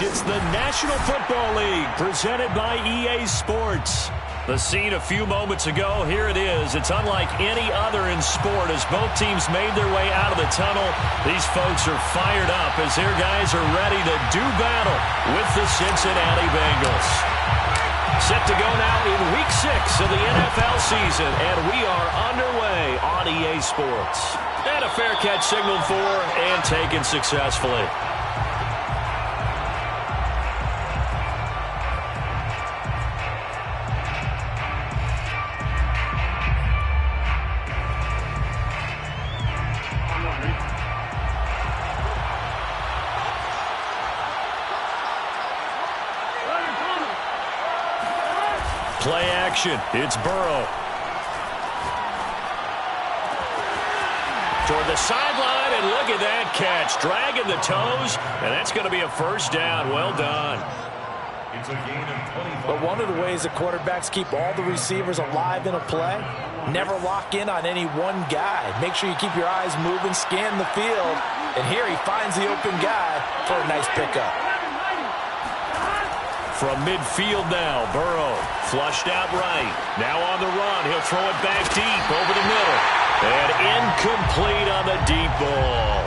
It's the National Football League presented by EA Sports. The scene a few moments ago, here it is. It's unlike any other in sport as both teams made their way out of the tunnel. These folks are fired up as their guys are ready to do battle with the Cincinnati Bengals. Set to go now in Week 6 of the NFL season, and we are underway on EA Sports. And a fair catch signaled for and taken successfully. Play action. It's Burrow. Toward the sideline, and look at that catch. Dragging the toes, and that's going to be a first down. Well done. It's a gain of 25. But one of the ways that quarterbacks keep all the receivers alive in a play, never lock in on any one guy. Make sure you keep your eyes moving, scan the field, and here he finds the open guy for a nice pickup. From midfield now, Burrow flushed out right. Now on the run, he'll throw it back deep over the middle. And incomplete on the deep ball.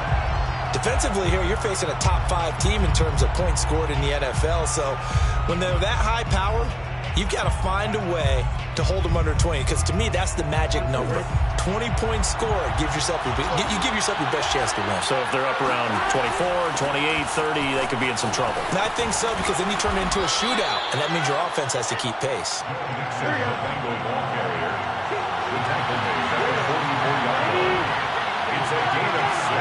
Defensively here, you're facing a top 5 team in terms of points scored in the NFL. So when they're that high power, you've got to find a way to hold them under 20. Because to me, that's the magic number. 20-point score gives yourself you give yourself your best chance to win. So if they're up around 24, 28, 30, they could be in some trouble. And I think so, because then you turn it into a shootout, and that means your offense has to keep pace. Bengal ball carrier. The tackle made at the 44-yard line. It's a gain of 6.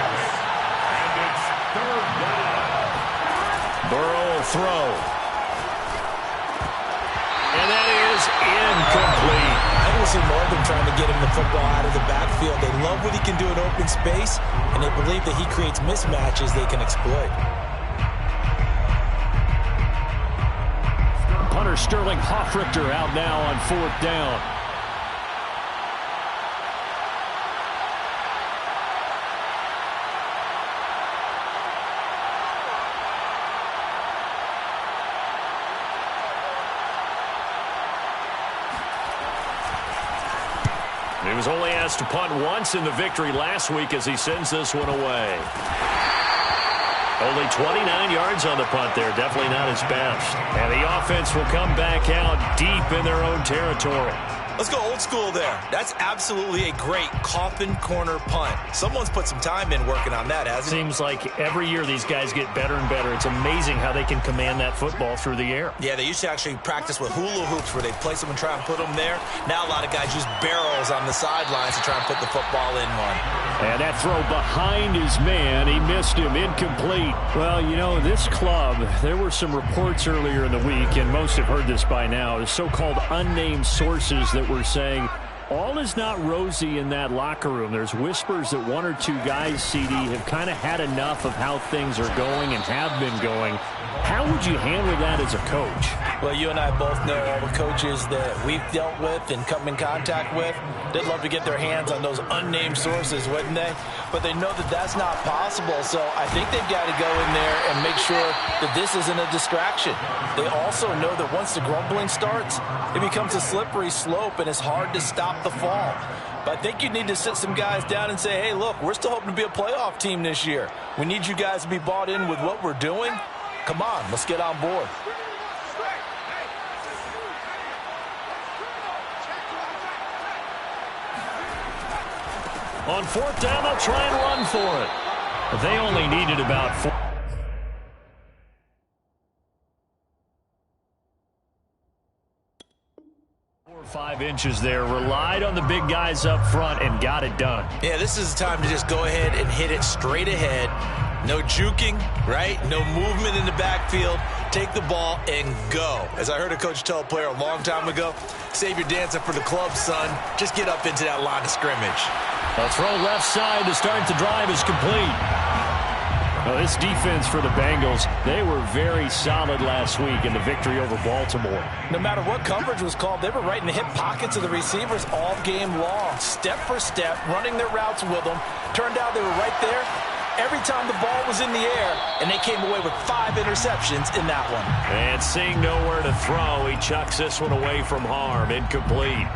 And it's third down. Burrow will throw. And that is incomplete. I will see more of them trying to get him the football out of the backfield. They love what he can do in open space, and they believe that he creates mismatches they can exploit. Punter Sterling Hoffrichter out now on 4th down. He was only asked to punt once in the victory last week as he sends this one away. Only 29 yards on the punt there. Definitely not his best. And the offense will come back out deep in their own territory. Let's go old school there. That's absolutely a great coffin corner punt. Someone's put some time in working on that, hasn't it? Seems like every year these guys get better and better. It's amazing how they can command that football through the air. Yeah, they used to actually practice with hula hoops where they place them and try and put them there. Now a lot of guys use barrels on the sidelines to try and put the football in one. And that throw behind his man, he missed him, incomplete. Well, you know, this club, there were some reports earlier in the week, and most have heard this by now, the so-called unnamed sources that were saying all is not rosy in that locker room. There's whispers that 1 or 2 guys, CD, have kind of had enough of how things are going and have been going. How would you handle that as a coach? Well, you and I both know all the coaches that we've dealt with and come in contact with. They'd love to get their hands on those unnamed sources, wouldn't they? But they know that that's not possible, so I think they've got to go in there and make sure that this isn't a distraction. They also know that once the grumbling starts, it becomes a slippery slope, and it's hard to stop the fall. But I think you need to sit some guys down and say, hey, look, we're still hoping to be a playoff team this year. We need you guys to be bought in with what we're doing. Come on, let's get on board. On 4th down, they'll try and run for it. But they only needed about 4 or 5 inches there. Relied on the big guys up front and got it done. Yeah, this is the time to just go ahead and hit it straight ahead. No juking, right? No movement in the backfield. Take the ball and go. As I heard a coach tell a player a long time ago, save your dancing for the club, son. Just get up into that line of scrimmage. A throw left side to start the drive is complete. Well, this defense for the Bengals, they were very solid last week in the victory over Baltimore. No matter what coverage was called, they were right in the hip pockets of the receivers all game long. Step for step, running their routes with them. Turned out they were right there every time the ball was in the air, and they came away with 5 interceptions in that one. And seeing nowhere to throw, he chucks this one away from harm. Incomplete.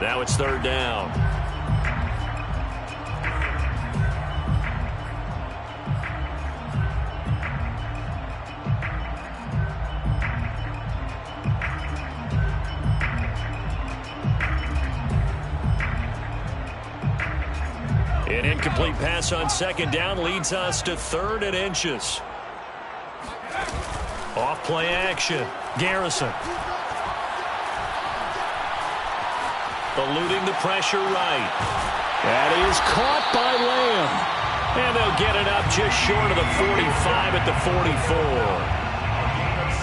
Now it's 3rd down. An incomplete pass on 2nd down leads us to 3rd and inches. Off play action. Garrison. Eluding the pressure right. That is caught by Lamb. And they'll get it up just short of the 45 at the 44.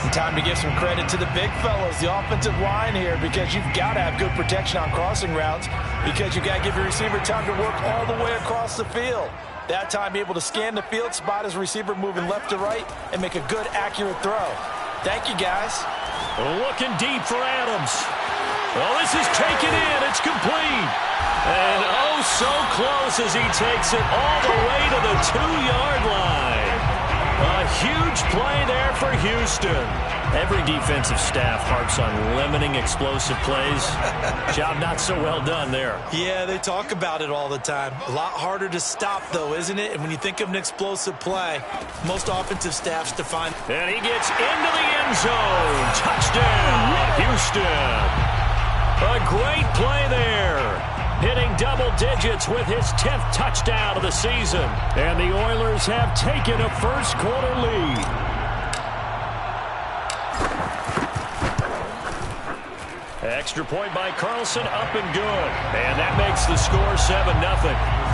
And time to give some credit to the big fellas, the offensive line here, because you've got to have good protection on crossing routes, because you've got to give your receiver time to work all the way across the field. That time, be able to scan the field, spot his receiver moving left to right, and make a good, accurate throw. Thank you, guys. Looking deep for Adams. Oh, this is taken in. It's complete. And oh, so close as he takes it all the way to the 2-yard line. A huge play there for Houston. Every defensive staff harps on limiting explosive plays. Job not so well done there. Yeah, they talk about it all the time. A lot harder to stop, though, isn't it? And when you think of an explosive play, most offensive staffs define. And he gets into the end zone. Touchdown, Houston. A great play there. Hitting double digits with his 10th touchdown of the season. And the Oilers have taken a first-quarter lead. Extra point by Carlson, up and good. And that makes the score 7-0.